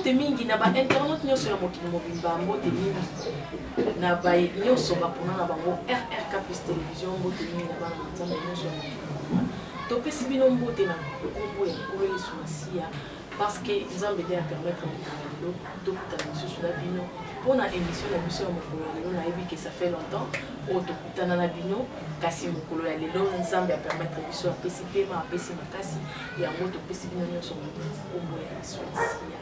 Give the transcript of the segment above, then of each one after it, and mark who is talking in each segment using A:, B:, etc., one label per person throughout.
A: mbote mingi na ba internet nyoso ya mokili mobimba mbote mingi na ba nyoso ba pona na bango RRK plus télévision mbote mingi na bana nzambe nyoso ya mokili to pesi bino mbote na kombo ya kolo Yesu Masia parce que nzambe de permettre mokolo to kutana susu na bino pona émission na biso ya mokolo ya lelo na yebi que ça fait longtemps o to kutana na bino kasi mokolo ya lelo nzambe a permettre biso a pesi pema a pesi makasi ya moto pesi bino nyoso kombo ya Yesu Masia.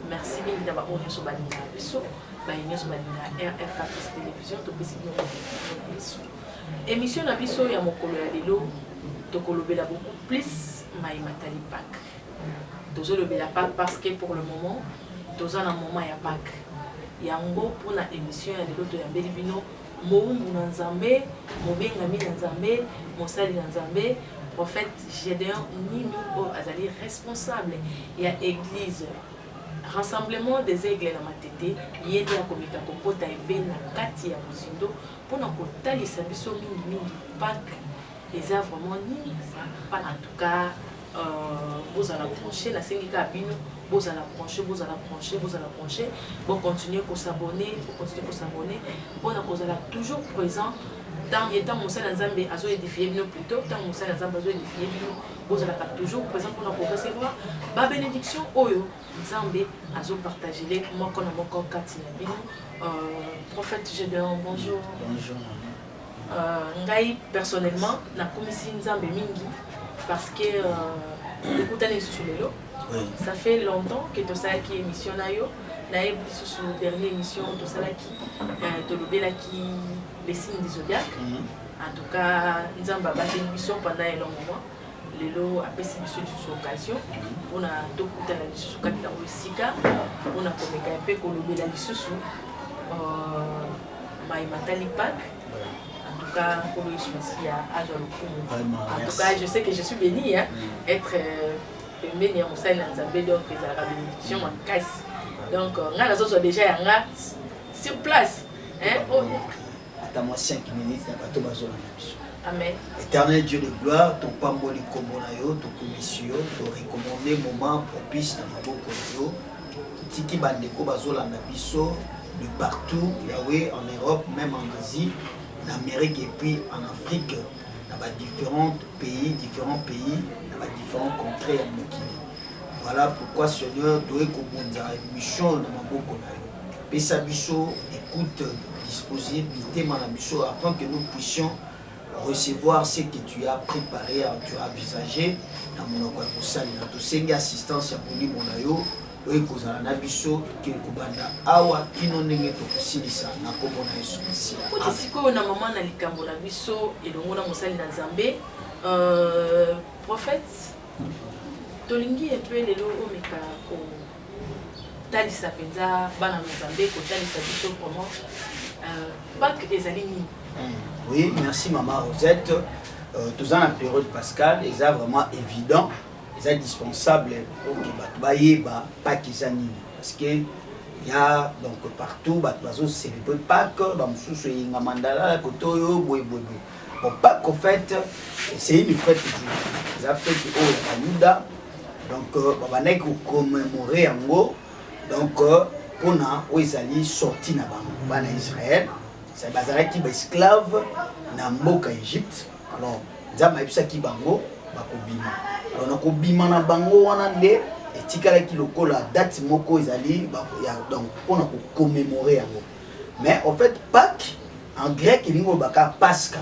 A: Merci mingi na ba onyoso balinga biso ba nyoso balinga RRK plus télévision to pesi bino kombo Yesu. Émission na biso ya mokolo ya lelo to kolobela beaucoup plus Maïmatali Pâques. Tozo le bela Pâques parce que pour le moment toza na moment ya Pâques. Yango pour la émission ya lelo to ya mbeli bino moumbu na Nzambe, mobengami na Nzambe, mosali na Nzambe, prophète Gédéon Nimi o azali responsable ya église rassemblement des aigles na matete yedi ya komika kopota ebe na kati ya Bozindo pour na kotalisa biso mingi Pâques. Les a vraiment ni ça pas en tout cas vous allez brancher la syndicat bino vous allez brancher bon continuer à s'abonner bon vous allez toujours présent dans les temps mon seul Nzambe azo édifier bino plutôt tant mon seul Nzambe azo édifier bino vous allez toujours présent pour recevoir ba bénédiction oyo Nzambe azo partager les moi qu'on a mon kati na bino prophète Gédéon bonjour. Ngai personnellement na commission Nzambe mingi parce que écoutez sur lelo ça fait longtemps que to sala ki émission na yo na e sur dernière émission to sala ki to lobela ki les signes du zodiaque en tout cas Nzamba ba émission pendant un long moment lelo apesi biso sur occasion on a to kutana biso kati na osika on a komeka pe ko lobela lisusu Maïmatali Pâques. En tout cas, pour le en tout cas, je sais que je suis bénie, hein, être bénie en salle dans un bédon que la bénédiction en casse. Donc, on a la déjà sur place.
B: Attends-moi 5 minutes, on va
A: Amen.
B: Éternel Dieu de gloire, ton pamboli komonayo, ton commission, ton recommandé moment propice dans ma boko, tiki bandeko bazola na biso de partout, Yahweh, en Europe, même en Asie. En Amérique et puis en Afrique, dans différents pays, dans différents contrées. Voilà pourquoi Seigneur doit commencer une mission dans ma bouche. Pesa biso, écoute, disponibilité manabiso afin que nous puissions recevoir ce que tu as préparé, tu as envisagé dans mon occasion. Nous assistance à Monayo. Oui, kozala na biso ke kubanda awa kino ndenge to kusilisa na kombo na Yesu Masia.
A: Kuti siko na mama na likambo na biso elongo na mosali na Nzambe prophète tolingi un peu lelo omeka ko talisa penza bana Nzambe ko talisa biso comment Pâques ezali nini.
B: Oui, merci maman Rosette. Tous en période Pascal, c'est vraiment évident. C'est indispensable pour que les gens Pâques parce que il y a donc partout les gens célèbrent Pâques, les gens mandala kotoyo boy. Bon Pâques en fait c'est une fête juive. La fête au Yuda donc babanek commémorer en gros donc pour na oizali sorti na bana Israël c'est bazaraki ba esclave na mboka Égypte alors nzamba ebisa ki bango bakobima. Alors nakobima na bango wana nde etikala ki lokola date moko ezali donc pour commémorer yango. Mais en fait Pâques en grec elingo baka Pascha.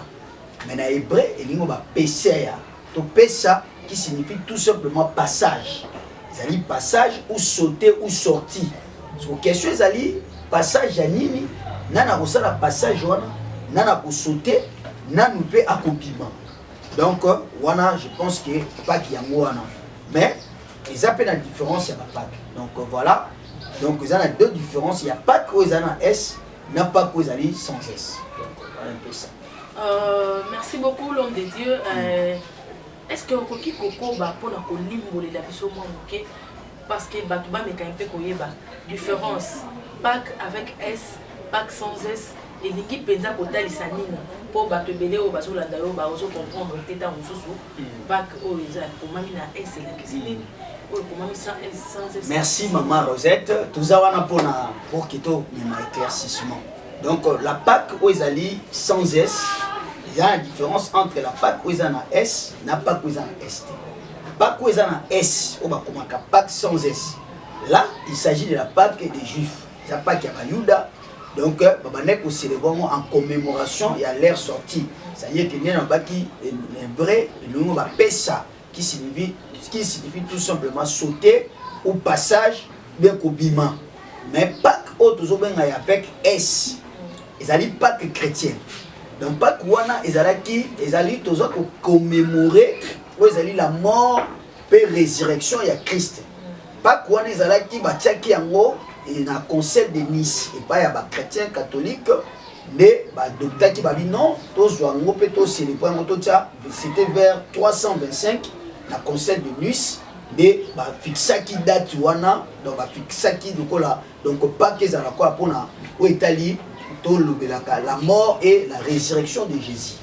B: Mais en hébreu elingo ba Pessia. To Pessa qui signifie tout simplement passage. Ezali passage ou sauter ou sortir. So question ezali passage ya nini nana kosala passage wana nana ko sauter nanu pe akobima. Donc, voilà, je pense que Pâques yango wana. Mais ils appellent la différence, il y a Pâques. Donc voilà. Donc il y a deux différences. Il y a Pâques où ils ont un S, n'a pas où ils ont sans S. Donc voilà un peu ça.
A: Merci beaucoup l'homme de Dieu. Est-ce que vous avez koko ba pour na kolimbo le labiso mo moké parce que batuba me kaimpe koyeba différence Pâques avec S, Pâques sans S. Et l'équipe pensa kotalisa nini pour bato belé o bazo landa yo ba ozo comprendre teta mususu Pâques o eza komami na S la kisini
B: Merci maman Rosette. Tout ça pour que tout éclaircissement. Donc la Pâque où ils allaient sans S, il y a une différence entre la Pâque où ils ont un S et la Pâque où ils ont un ST. Pâque où ils ont un S, ou la Pâque sans S. Là, il s'agit de la Pâque des Juifs. La Pâque à Bayouda. Donc, on célèbre en commémoration, il y a l'air sorti. C'est-à-dire qu'il y a un hébreu, qui signifie tout simplement sauter au passage bien qu'obima. Mais Pâques, avec S. Ils allaient Pâques chrétienne. Donc, Pâques, ils allaient commémorer la mort et la résurrection de Christ. Pâques, ils allaient et dans le concept de Nice, et pas il y a des chrétiens catholiques, mais docteur qui va dire non, c'était vers 325, le concept de Nice, mais fixa qui date donc fixa qui donc pas qu'ils ont quoi pour Italie, la mort et la résurrection de Jésus.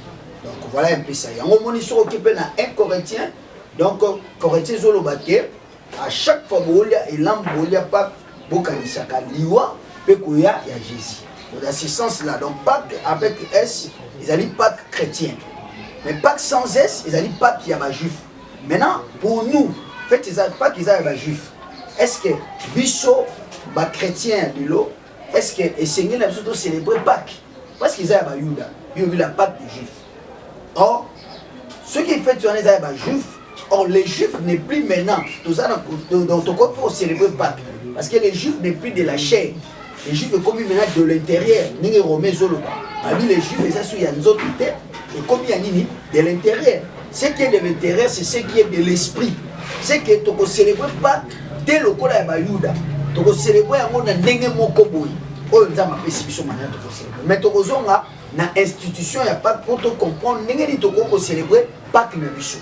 B: Donc voilà un peu ça. Il y a un moment sur un Corinthien, donc Corinthien Zolobake, à chaque fois il y a pas Bokanisaka liwa pekoya ya Jésus. Dans ce sens-là, donc Pâques avec S, ils allaient Pâques chrétien. Mais Pâques sans S, ils allaient Pâques qui y a juif. Maintenant, pour nous, faites Pâques qui y a juif. Est-ce que biso ba chrétien de l'eau, est-ce que et Seigneur n'a pas célébrer Pâques parce qu'ils a Yuda, ils ont la Pâques des juifs. Or, ceux qui font tourner les juifs, or les juifs n'est plus maintenant tout ça dans ton corps pour célébrer Pâques. Parce que les juifs n'est plus de la chair. Les juifs sont comme maintenant de l'intérieur. Les juifs, il y a une autre tête. Et comme il y a de l'intérieur. Ce qui est de l'intérieur, c'est ce qui est de l'esprit. C'est que tu ne célèbres pas dès le corps de Bayouda. Tu ne célèbres pas dans l'institution. Mais tu as une institution, il n'y a pas pour te comprendre. Tu ne célèbres pas que nous sommes.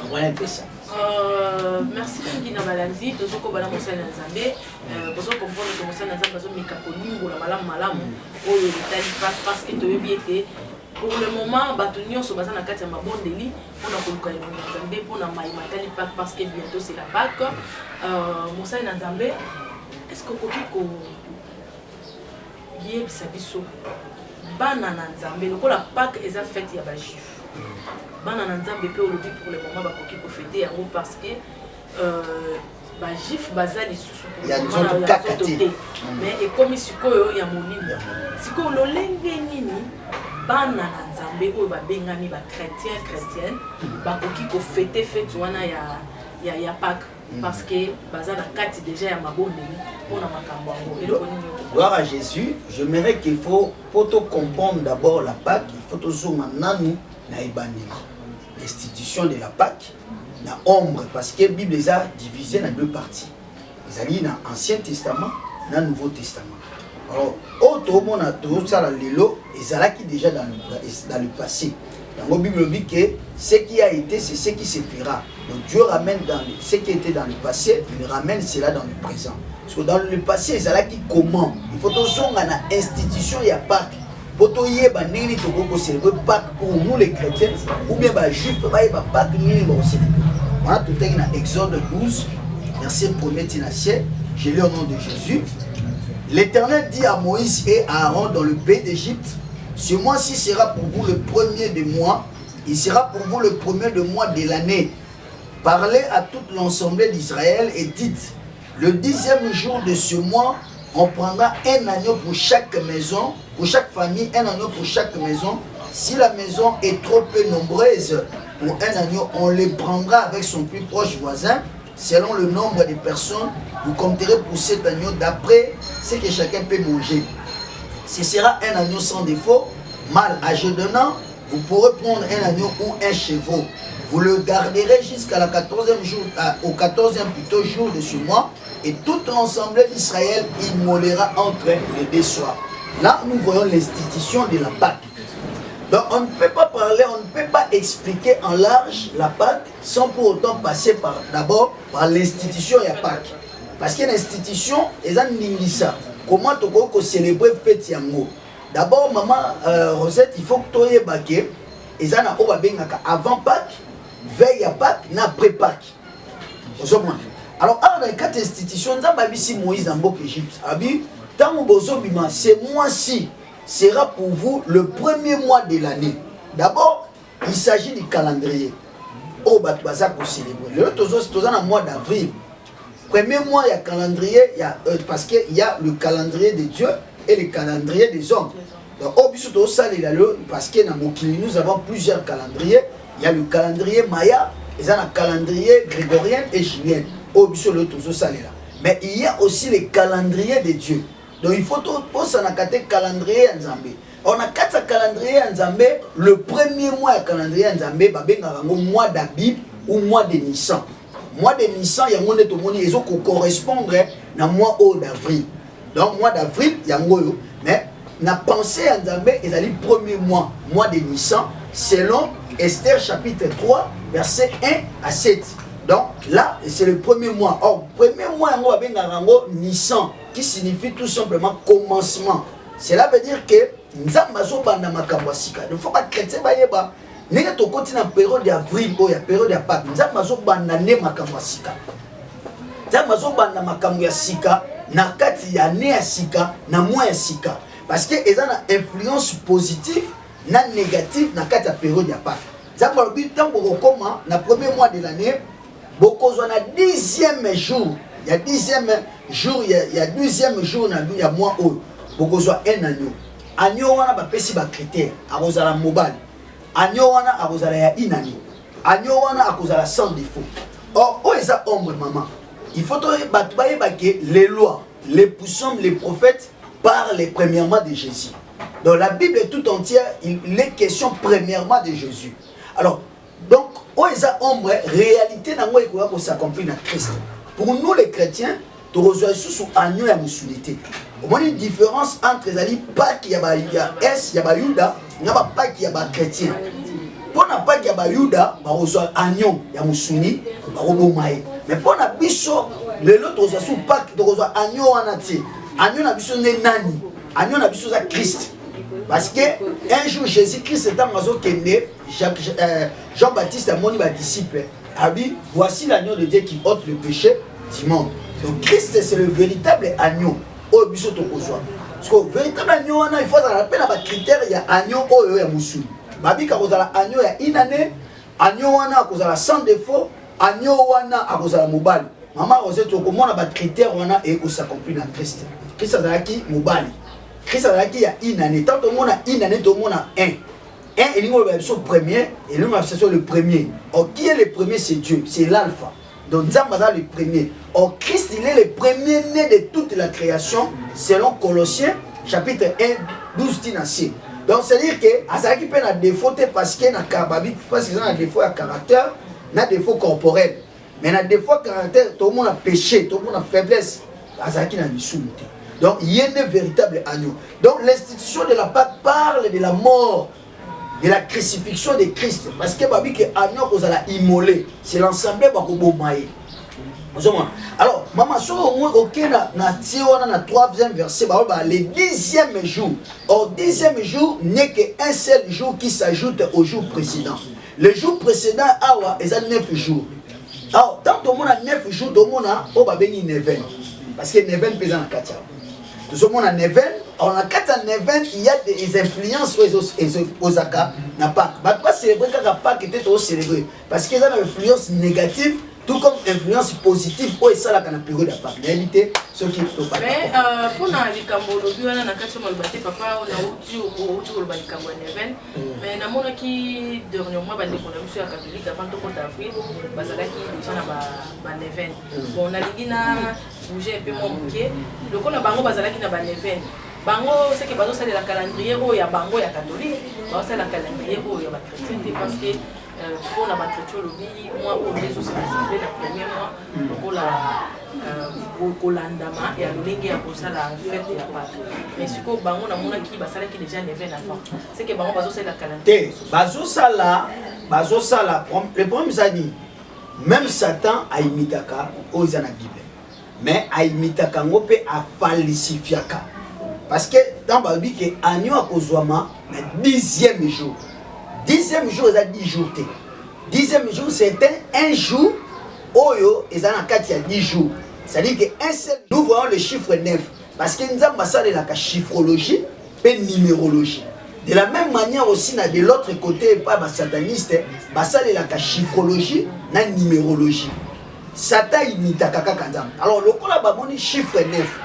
B: Voilà un peu ça.
A: Merci Kina Balanzi, tout ce qu'on va lancer dans Zambé, pour comprendre que Moussa Nazam a mis Kapolingo, la malam, oh l'Italie passe parce que tu es bien. Pour le moment, Batunion se base dans la carte de ma bonne délit, on a pour le Zambé, pour la Maïmatali Pâques parce que bientôt c'est la Pâques. Moussa Nazambé, est-ce que vous pouvez que Yeb Sabiso, Banana Zambé, le coup la Pâques est faite, il y a des juifs. Bana Nzambe peut le dire pour le moment bakoki ko fêter en parce que ba jif bazali susu
B: il y a des autres kakati
A: mais et comme sikoyo ya monini sikoyo lolenge nini bana Nzambe oyo ba bengami ba chrétienne bakoki ko fêter fête wana ya Pâques parce que bazana kati déjà ya mabondeli pour na makambo ngo.
B: Gloire à Jésus. J'aimerais qu'il faut pour te comprendre d'abord la Pâques, il faut toujours nanu na ibandeli. L'institution de la Pâque, la ombre, parce que la Bible les a divisés en deux parties. Ils allaient dans l'Ancien Testament et dans le Nouveau Testament. Alors, autre monde a tout ça dans l'élo, ils allaient déjà dans le passé. Dans la Bible dit que ce qui a été, c'est ce qui se fera. Donc Dieu ramène dans ce qui était dans le passé, il ramène cela dans le présent. Parce que dans le passé, ils allaient qui comment? Il faut toujours dans l'institution, il y a Pâque. Pour tout y célébrer Pâques pour nous les chrétiens, ou bien les juifs, Pâques, nous voilà tout est dans Exode 12, verset 1er Tinacier, je lis au nom de Jésus. L'Éternel dit à Moïse et à Aaron dans le pays d'Égypte, ce mois-ci sera pour vous le premier des mois, il sera pour vous le premier de mois de l'année. Parlez à toute l'ensemble d'Israël et dites, le 10e jour de ce mois, on prendra un agneau pour chaque maison, pour chaque famille, un agneau pour chaque maison. Si la maison est trop peu nombreuse pour un agneau, on les prendra avec son plus proche voisin. Selon le nombre de personnes, vous compterez pour cet agneau d'après ce que chacun peut manger. Ce sera un agneau sans défaut, mâle âgé d'un an. Vous pourrez prendre un agneau ou un chevreau. Vous le garderez jusqu'à la 14e jour, au 14e plutôt jour de ce mois. Et tout l'ensemble d'Israël immolera entre les deux soirs. Là, nous voyons l'institution de la Pâque. Donc, on ne peut pas parler, on ne peut pas expliquer en large la Pâque sans pour autant passer d'abord par l'institution de la Pâque. Parce que l'institution, ils ont dit ça. Comment tu peux célébrer fête yango? D'abord, maman Rosette, il faut que tu aies baqué. Ils ont avant Pâques, veille à Pâques, après Pâques. Alors, dans les 4 institutions, nous avons ici Moïse dans l'Égypte. Ce mois-ci sera pour vous le premier mois de l'année. D'abord, il s'agit du calendrier. Oh, bah, tu vas célébrer. Le mois d'avril. Premier mois, il y a calendrier, parce qu'il y a le calendrier de Dieu et le calendrier des hommes. Donc, parce que dans nous avons plusieurs calendriers. Il y a le calendrier Maya, il y a le calendrier grégorien et julien. Mais il y a aussi le calendrier de Dieu. Donc il faut penser à un calendrier en Zambie. On a 4 calendriers en Zambie. Le premier mois de calendrier en Zambie, c'est le mois d'Abib ou mois de Nissan. Mois de Nissan, il y a un mois de Tomoni, ils ont correspondre au mois d'avril. Donc mois d'avril, il y a un mois. Mais la pensée en Zambie, c'est le premier mois de Nissan, selon Esther chapitre 3, verset 1 à 7. Donc là, c'est le premier mois. Or, premier mois, on va Nissan, qui signifie tout simplement commencement. Cela veut dire que nous avons banda makambasika. Il ne faut pas chrétien bayeba. Nous avons continué en période d'avril ou la période de Pâques. Nous avons banda ne makambasika. Nous avons banda makambasika na kati ya ne ya sika na mois ya sika. Parce que ils ont une influence positive na négative na kati ya période de Pâques. Nous avons le temps pour comment na premier mois de l'année. Beaucoup on a 10e jour, il y a 10e jour, il y a 12e jour dans le mois où beaucoup on un agneau. Agneau on a pas pesi ba critère, à cause de la mobile. Agneau on a à cause de la inagneau. Agneau on a à cause de la sans défaut. Or, où est ça ombre maman? Il faut que les lois, les puissants, les prophètes parlent premièrement de Jésus. Dans la Bible tout entière, il est question premièrement de Jésus. Alors, donc, où est ça ombre réalité dans quoi il s'accomplit dans Christ. Pour nous les chrétiens, tu reçois sous agneau et moussulité. Au moins une différence entre les alliés, pas qu'il y a S, il y a Yuda, il n'y a pas qu'il y a chrétien. Pour ne pas qu'il y a Yuda, on reçoit agneau et moussouli, on reçoit. Mais pour ne biso, les autres reçoit sous pas qu'il reçoit agneau en entier. Agneau n'a biso n'est nani, agneau n'a biso c'est Christ. Parce que un jour Jésus-Christ est en Jean-Baptiste a moni disciple. A dit voici l'agneau de Dieu qui ôte le péché du monde. Donc Christ c'est le véritable agneau. Au biso to kozwa. Parce que le véritable agneau il faut rappeler la critère il y a agneau au ya musu. Babi ka kozala agneau ya inane, agneau wana kozala sans défaut, agneau wana akozala mobali. Maman ose to komona ba critère wana et ko s'accomplit dans Christ. Christ azalaki mobali. Christ azalaki ya inane. Tant que mona inane to mona un. Un et le premier et le premier. Or qui est le premier? C'est Dieu, c'est l'alpha. Donc Nzamba est le premier. Or Christ il est le premier né de toute la création selon Colossiens chapitre 1 12 tinassi. Donc c'est à dire que Azaki peut na défaut parce que na kababi parce que na défaut à caractère, na défaut corporel. Mais na défaut caractère tout le monde a péché, tout le monde a faiblesse. Azaki na misumité. Donc il y a un véritable agneau. Donc l'institution de la Pâque parle de la mort, de la crucifixion de Christ. Parce que Babi que agneau vous allez immoler, c'est l'ensemble de Bakobomaye. Alors, maman, sur au moins, ok, na 3e verset, le 10e jour. Or, 10e jour n'est qu'un seul jour qui s'ajoute au jour précédent. Le jour précédent, il y a 9 jours. Alors, tant que monde a 9 jours, tout le monde a 9. Parce que 9 pesant en 4. Tout le monde a 9. On a 4 9, il y a des influences aux Aka. N'a pas célébrer quand la Pâques était au célébrer. Parce qu'il y a une influence négative, tout comme influence positive. Oh, et ça, là, quand on a période de Pâques. Réalité, ce qui est pas.
A: Mais pour les Cambodges, on a 4 malbaté, papa, on a outil au Cambodge. Mais na mona qui dernièrement, on a monsieur à catholique avant tout d'avril, bazala qui déjà na ba neven. Bon, on a dit na bouger un peu mon bouquet. Donc on a bango bazala qui na ba neven. Bango c'est que bazo c'est la calendrier où il y a bango il y a catholique, bazo c'est la calendrier où il y a chrétien parce que pour la chrétien le moi au les aussi c'est le premier mois pour la kolandama et à l'olenge à pour ça la fête et à Pâques. Mais ce que bango na mona qui basala qui déjà neven avant. C'est que bango bazo c'est la calendrier.
B: Bazo ça là, le problème ça dit même Satan a imitaka aux na Bible. Mais a imitaka ngope a falsifiaka. Parce que dans la Bible, il y a le 10e jour. 10e jour, il y a 10 jours. 10e jour, c'était un jour Oyo, ils ont 10 jours. C'est-à-dire qu'un seul, nous voyons le chiffre 9. Parce que nous avons la chiffrologie et numérologie. De la même manière aussi, de l'autre côté, pas les satanistes, la chiffrologie et la numérologie. Satan imite Kakakandam. Alors, le chiffre 9.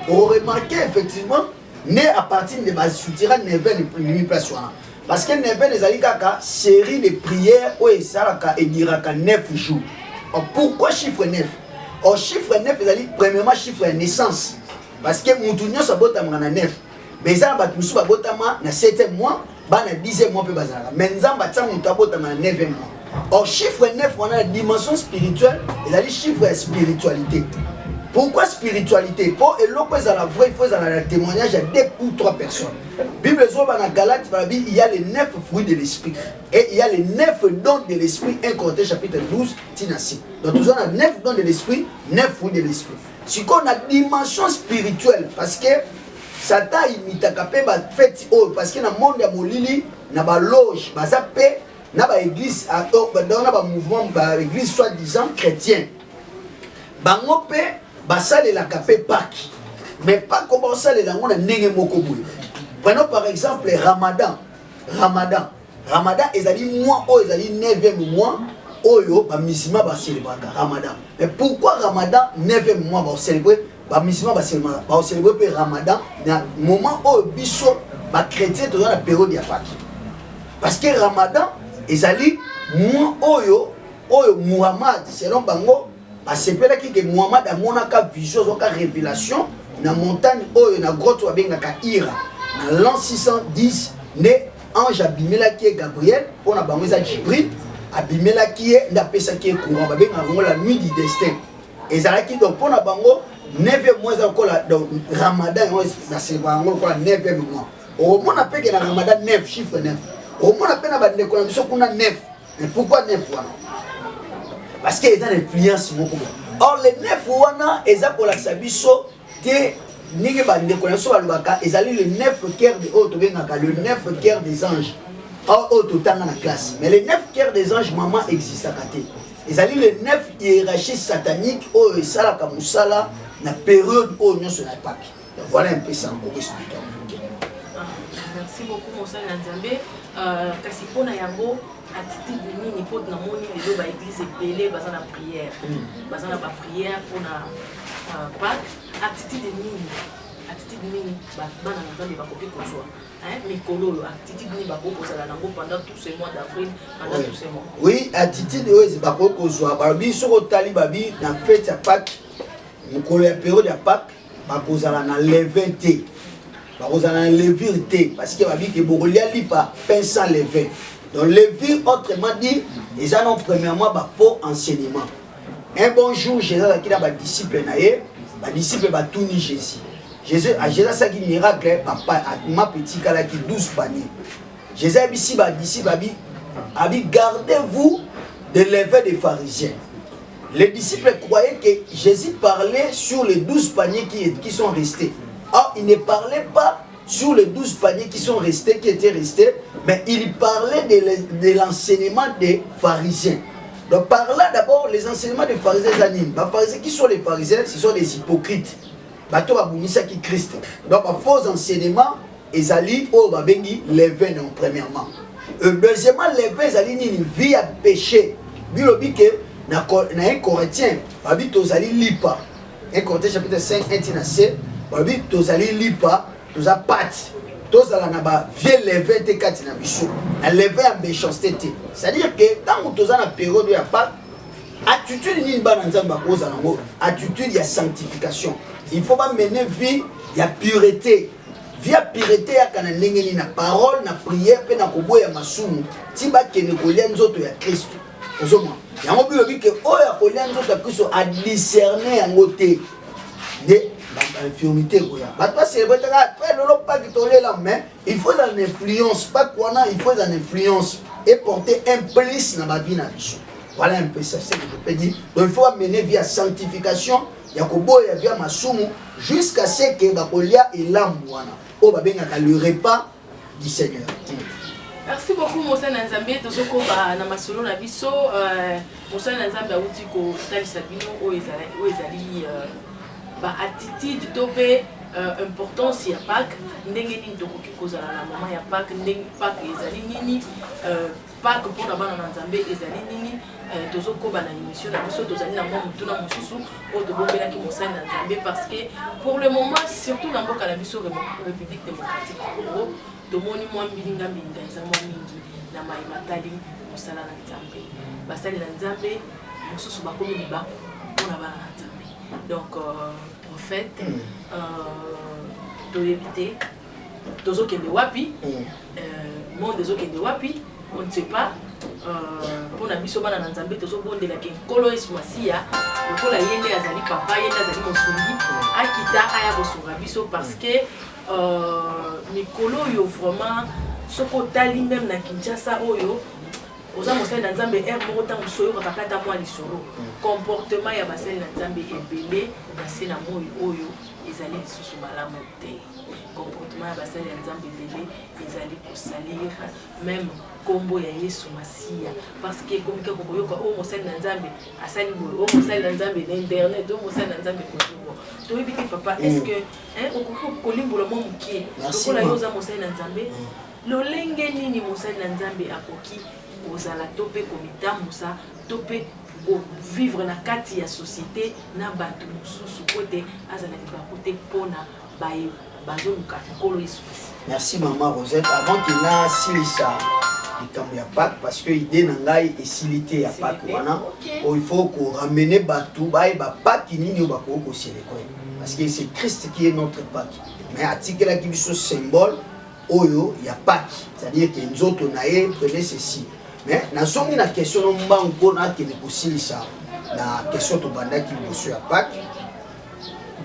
B: On remarque effectivement, né à partir de ma soutien, Neven et place. Parce que Neven est une série de prières où il dira 9 jours. Alors, pourquoi chiffre 9? Au chiffre 9, c'est premièrement chiffre de naissance. Parce que Moutounion s'abotama na 9. Mais ça va tout ça abotama na 7e mois, na 10e mois. Mais ça va tout abotama na 9e mois. Au chiffre 9, on a la dimension spirituelle et la chiffre de spiritualité. Pourquoi spiritualité? Pour et l'autre, la vraie, il faut le témoignage à 2 ou 3 personnes. Bible dans Galate, il y a les 9 fruits de l'esprit. Et il y a les 9 dons de l'esprit. 1 Corinthiens chapitre 12, Tinassi. Donc nous avons 9 dons de l'esprit, 9 fruits de l'esprit. Si on a dimension spirituelle, parce que Satan imite fait parce que dans le monde de Molili, dans la loge, dans l'église, dans le mouvement, dans l'église soi-disant chrétien. Bango pe basale la kapé Pâques, mais pas comment ça les langues na nenge moko boye. Prenons par exemple Ramadan. Ramadan ezali mois o ezali 9e mois oyo ba musulman ba célébrer Ramadan. Mais pourquoi Ramadan 9e mois ba célébrer ba musulman ba célébrer Ramadan na moment o biso ba chrétien dans la période ya Pâques. Parce que Ramadan ezali mois oyo Muhammad selon bango parce que Muhammad a monaka vision, a révélation, na montagne, na grotte, na Hira. Dans l'an 610, né ange Abimela qui est Gabriel, on a bangoza Jibril, Abimela qui est Napesa qui est courant, la nuit du destin. Et ça qui donc pour la bango, 9e mois encore donc Ramadan, c'est la 9e mois. Au moins on appelle que le Ramadan 9, chiffre 9. Au moins on appelle la décoration qu'on a 9. Mais pourquoi 9 fois? Parce qu'ils ont l'influence. Or, les 9 wana, ils ont pour la sabiso, ils ont le 9 cœurs le 9 cœurs des anges. Or, tout dans la classe. Mais les 9 cœurs des anges, maman, existent à côté. Ils ont les 9 hiérarchies sataniques, où ils sont là, comme ça, dans la période où ils sont à Pâques. Voilà un peu ça, pour expliquer.
A: Merci beaucoup, Monseigneur Nzambe. Kasi pona yango attitude nini pour na moni lelo ba église epelé baza na prière. Baza na ba prière pour na Pâques. Attitude nini ba bana Nzambe ba kopi kozwa. Mikolo attitude nini ba kokozala nango pendant tous ces mois d'avril, pendant tous ces mois. Oui, attitude oyo ba kokozwa ba biso ko tali babi na fête ya Pâques. Mukolo ya période ya Pâques ba kozala na levain te. Vous allez lever parce que vous avez pas pensant lever. Donc lever autrement dit, ils ont premièrement un faux enseignement. Un bon jour, Jésus a dit à disciple va tourner Jésus. Jésus a dit miracle, papa ma petite kala qui 12 paniers. Jésus a dit disciple a dit gardez-vous de lever des pharisiens. Les disciples croyaient que Jésus parlait sur les 12 paniers qui sont restés. Or, il ne parlait pas sur les 12 paniers qui étaient restés, mais il parlait de l'enseignement des pharisiens. Donc, par là, d'abord, les enseignements des pharisiens animent. Les pharisiens, qui sont les pharisiens? Ce sont des hypocrites. Qui Christ. Donc, un faux enseignement, ils allaient au babengi levain, premièrement. Deuxièmement, levain, ils allaient une vie à péché. Bilobi que, dans un Corinthien, ils allaient lipa. 1 Corinthiens chapitre 5, 1 C. Babi tozali lipa toza pati tozala na ba vie levé te kati na biso na levé ya méchanceté te. C'est-à-dire que tant toza na période ya pas attitude ni ba na nzamba koza nango attitude ya sanctification. Il faut pas mener vie ya pureté. Vie ya pureté ya kana ndenge ni na parole na prière pe na koboya masumu ti ba kene kolia nzoto ya Christ. Ozoma yango bilobi ke oya kolia nzoto ya Christ a discerner yango te. Infirmité mais il faut une influence pas quoi il faut une influence et porter un plus dans ma vie. Voilà un peu ça c'est que je peux dire. Donc il faut amener via sanctification yakoboya via masumu jusqu'à ce que bakolia et l'amwana au babenga le repas du Seigneur. Merci beaucoup Mosala Nzambe tozoko ba na masolo na biso Mosala Nzambe auti ko talisa bino o ezali ba attitude to pe importance ya Pâques ndenge nini tokoki kozala na mama ya Pâques ndenge Pâques ezali nini Pâques mpona bana na Nzambe ezali nini tozoko ba na émission na biso tozali na mwa mutuna mosusu o tobombelaki Mosala Nzambe parce que pour le moment surtout na mboka na biso République démocratique du Congo tomoni mwa mbilinga mbinga eza mwa mingi na mai matali mosala na Nzambe basali na Nzambe mosusu bakomi libaku mpona bana na Nzambe donc en fait toyebi te tozokende wapi monde ezokende wapi on ne sait pas mpona biso bana na Nzambe tozobondelaka nkolo Yesu Masiya lokola ye nde azali papa ye nde azali mosungi akita aya kosunga biso parce que mikolo oyo vraiment soko tali même na Kinshasa oyo oza mosali na Nzambe moko ntango mosusu oyokaka mpe ata mwa lisolo comportement ya basali na Nzambe ebele na se na moi oyo ezali lisusu malamu te comportement ya basali ya Nzambe ebele ezali kosalir même kombo ya Yesu Masiya parce que komika koyoka o mosali na Nzambe asali boye o mosali na Nzambe na internet o mosali na Nzambe koyoka toyebi te papa est-ce que okoki kolimbola mwa mokie lokola yo oza mosali na Nzambe lolenge nini mosali na Nzambe akoki kozala to mpe komitambusa to mpe vivre na kati ya société na bato mosusu po te azala libaku te mpona bazoluka nkolo Yesu Masiya.
B: Merci maman Rosette. Avant qu'il n'a silisa likambo ya Pâques parce que idée na ngai esilité ya Pâques wana il faut qu'on ramène bato ba Pâques nini yo bako ko célébrer parce que c'est Christ qui est notre Pâques mais atikela ki biso symbole oyo ya Pâques c'est-à-dire que nzoto na ye prenez ceci mais na songi na question mbango na ke ko silisa na question to bandaki biso ya Pâques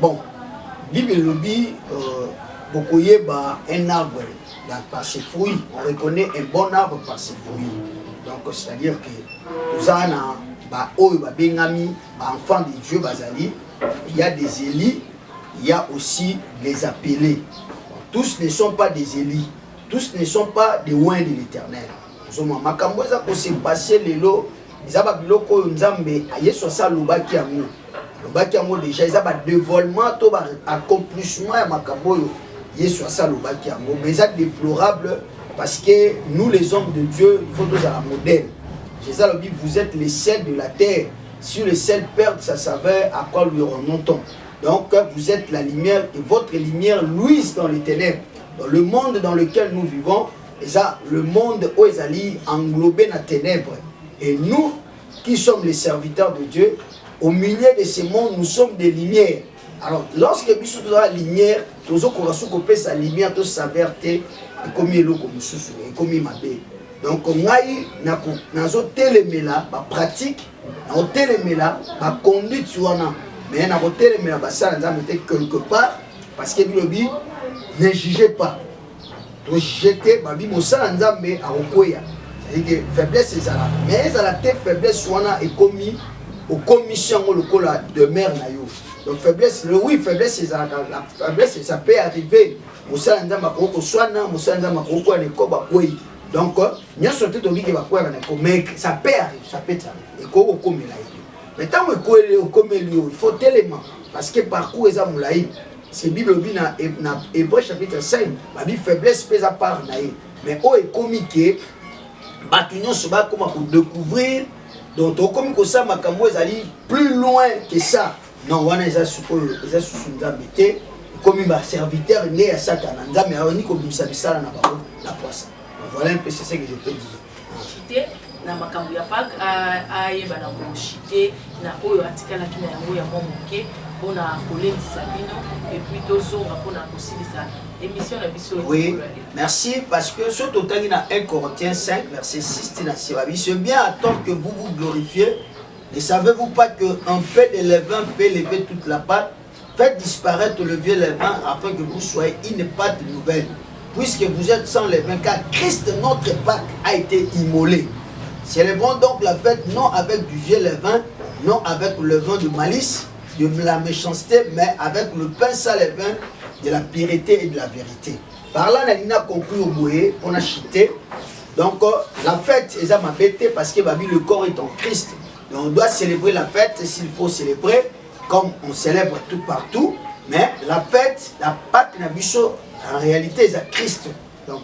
B: bon Bible lobi bokoyeba un arbre par ses fruits. On reconnaît un bon arbre par ses fruits. Donc, c'est-à-dire que nous avons enfants de Dieu, il y a des Élis, il y a aussi des appelés. Tous ne sont pas des Élis, tous ne sont pas des oins de l'Éternel. Nous avons se passer les lots, ils ont déjà, ils ont un dévoilement, un accomplissement, mais c'est déplorable parce que nous les hommes de Dieu, il faut tous à la modèle. Jésus a dit, vous êtes les sels de la terre. Si le sel perd sa saveur, à quoi lui remontons? Donc vous êtes la lumière et votre lumière luise dans les ténèbres. Dans le monde dans lequel nous vivons, le monde où ils allaient englober la ténèbres. Et nous qui sommes les serviteurs de Dieu, au milieu de ce monde, nous sommes des lumières. Alors, lorsque nous sommes dans la lumière, nous avons sa lumière, toute sa vertu, et comme il est comme il m'a dit. Donc, nous avons téléméla, ma pratique, nous avons téléméla, ma conduite, mais nous avons téléméla, ça nous avons été quelque part, parce que nous dit, ne jugez pas. Donc, jeter, ma vie, mon sang, nous avons mis à Okoya. C'est-à-dire que faiblesse, c'est ça. Mais la faiblesse, est commis aux commissions de mer. Donc faiblesse, oui, faiblesse, la faiblesse, ça peut arriver. Donc, mais ça peut arriver. Mais tant que il faut tellement. Parce que parcours est à Moulaï. C'est Bible dans Hébreu chapitre 5. La Bible faiblesse pèse à part. Mais où est comique, Bâtiment se bat comme pour découvrir. Donc, comme que ça, Makambo est allé plus loin que ça. Non, on a des sous-embêtés. Comme il m'a serviteur, il est à ça, mais on dit comme ça, la poisson. Voilà un peu c'est ce que je peux dire.
A: Na makambo ya Pâques ayeba na koshite na oyo atikala kina yango ya moke pona kolendisa bino et puis tozonga pona kosilisa émission na biso.
B: Oui, merci parce que ce total dans 1 Corinthiens 5 verset 6 c'est bien à temps que vous vous glorifiez. Ne savez-vous pas qu'un peu de levain peut lever toute la pâte? Faites disparaître le vieux levain afin que vous soyez une pâte nouvelle. Puisque vous êtes sans levain, car Christ notre Pâques a été immolé. Célébrons donc la fête non avec du vieux levain, non avec le levain de malice, de la méchanceté, mais avec le pain sans levain de la pureté et de la vérité. Par là, on a conclu au Moué, on a chité. Donc la fête est à ma bête parce que le corps est en Christ. Donc on doit célébrer la fête s'il faut célébrer comme on célèbre tout partout. Mais la fête, la Pâque Nabiso, en réalité c'est Christ. Donc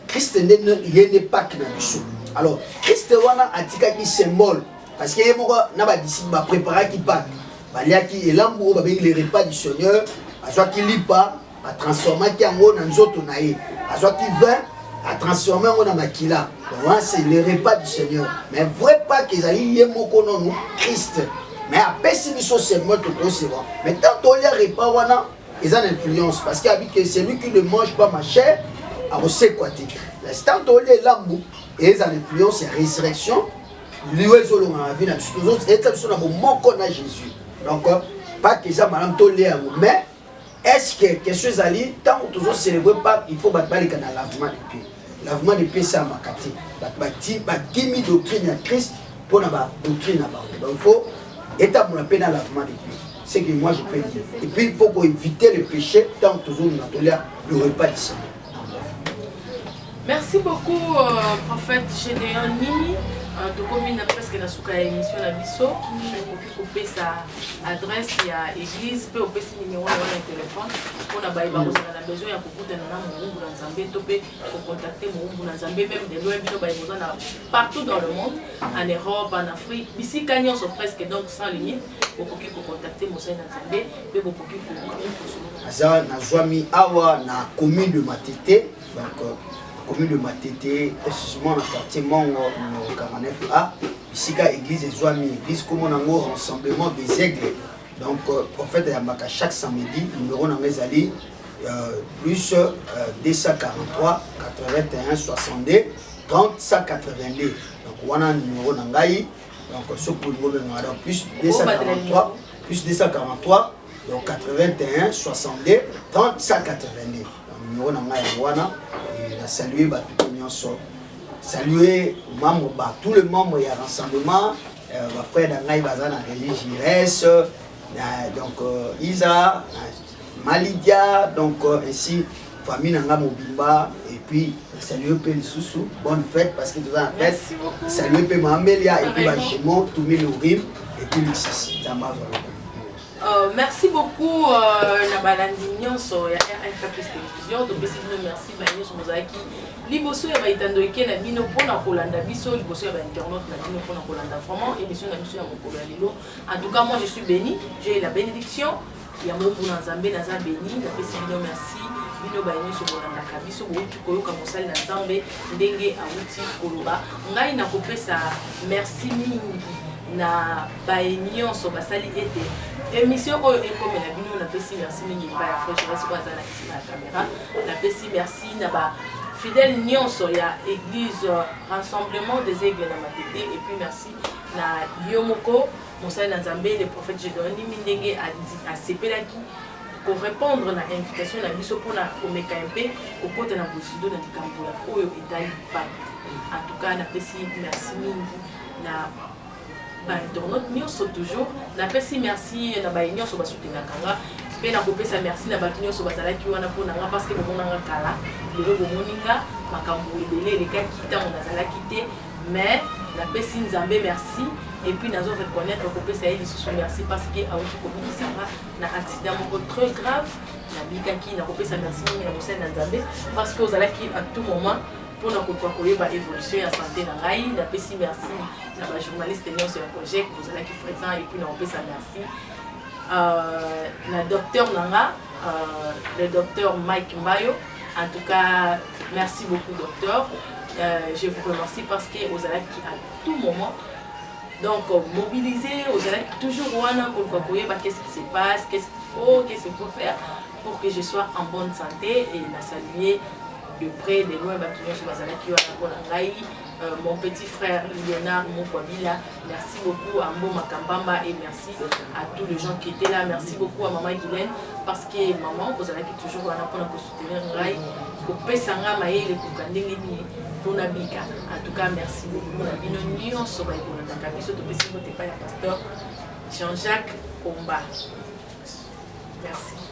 B: Christ n'est pas que Nabiso. Alors Christ wana atika qui symbole parce que na ba disciple ba préparer qui Pâque. Baliaki elambo ba les repas du Seigneur, azwa qui lipa, ba transformer qui ango na nzoto na ye. Azwa qui vin à transformer en makila. Donc c'est le repas du Seigneur. Mais vrai pas qu'ils aillent yemoko non Christ. Mais après si nous sommes moi tout concevoir. Mais tant qu'on y a repas wana, ils ont influence parce que celui qui ne mange pas ma chair a aussi quoi dire. Tant qu'on y a l'ambou et ils ont influence et résurrection. Lui ils ont la vie na tous autres et ça na bon moko na Jésus. Donc pas qu'ils ont madame tolé mais est-ce que quelque chose ali tant que toujours célébrer pas il faut battre les canaux lavement de pieds. Lavement de pieds c'est à makati. Batimi doctrine à Christ pour la doctrine à bas. Donc il faut état pour la peine à lavement de pieds. C'est que moi je peux dire. Et puis il faut éviter le péché tant que toujours nous attendons le repas du Seigneur.
A: Merci beaucoup prophète Gédéon Nini. Donc comme il a presque la souka émission la biso, je couper sa adresse il y a église peut opérer numéro de téléphone pour na baïba on a besoin ya kukuta na Mungu na Nzambe topé pour contacter Mungu na Nzambe même de loin bino baïba partout dans le monde en Europe en Afrique ici Canyon sont presque donc sans limite pour contacter Monseigneur Nzambe et pour
B: Aza na Zwami awa na commune de Matete donc commune de Matete, excusez-moi, dans le quartier Mongo, 49A, ici, l'église est Zwami, l'église comme on a un rassemblement des aigles. Donc, en fait, il y a chaque samedi, numéro dans mes alliés, plus 243 81 62 30 182. Donc, on a un numéro dans Gaï, donc, ce pour le numéro plus 243, plus 243, donc 81 62 30 182. Donc, numéro dans Gaï, saluer saluer tous les membres et rassemblement frère d'Angaï Bazana religieux donc Isa Malidia donc ainsi famille Nanga Mobimba et puis saluer Peli Soussou bonne fête parce que tu vas en fête saluer Peli Mamelia et puis Bachemo Toumi Lourim et puis Lucis
A: merci beaucoup na balandi nyonso ya RFA Plus Télévision donc merci banyo so mozaki liboso ya baitando eke na bino pona kolanda biso liboso ya ba internaute na bino pona kolanda vraiment émission na biso ya mokolo ya lelo en tout cas moi je suis béni j'ai la bénédiction ya Mungu na Nzambe naza béni na pesi bino merci bino banyo so kolanda ka biso bouti koyoka mosali na Nzambe ndenge awuti koloba ngai na kopesa merci mingi na baenyon so basali ete émission oyo ekomela bino na pesi merci mingi ba ya frère Jérôme Sobaza na kisi na caméra na pesi merci na ba fidèle nyonso ya église rassemblement des aigles na Matete et puis merci na Yomoko Monseigneur na Nzambe le prophète Gédéon Nini ndenge a sepelaki pour répondre na invitation na biso pona komeka mpe kokota na bosido na likambo ya oyo etali Pâques. En tout cas na pesi merci mingi na internaute nyonso toujours na pesi merci na ba nyonso basutenaka nga pe na kopesa merci na bato nyonso bazalaki wana mpona nga parce que bomonanga kala lelo bomoninga makambo ebele elekaki ntango nazalaki te mais na pesi Nzambe merci et puis nazo reconnaître kopesa ye lisusu merci parce que awuti kobikisanga na accident moko très grave nabikaki na kopesa merci mingi na Monseigneur Nzambe parce que ozalaki à tout moment pour nous koyeba évolution ya santé na ngai na pesi merci na ba journaliste nyonso ya projet vous allez qui présent et puis na pesa merci na docteur nanga le docteur Mike Mbayo en tout cas merci beaucoup docteur je vous remercie parce que vous allez à tout moment donc mobiliser vous allez toujours wana pour koyeba qu'est-ce qui se passe qu'est-ce qu'il faut faire pour que je sois en bonne santé et na saluer de près, de loin, mon petit frère Léonard Mokwabila, merci beaucoup à Mbo Makambamba et merci à tous les gens qui étaient là. Merci beaucoup à maman Guylaine parce que maman, vous avez toujours un apport pour soutenir Rai, pour Pesanga Maïle, pour Kandengini, pour Nabika. En tout cas, merci beaucoup. Nous sommes pasteur Jean-Jacques Omba. Merci.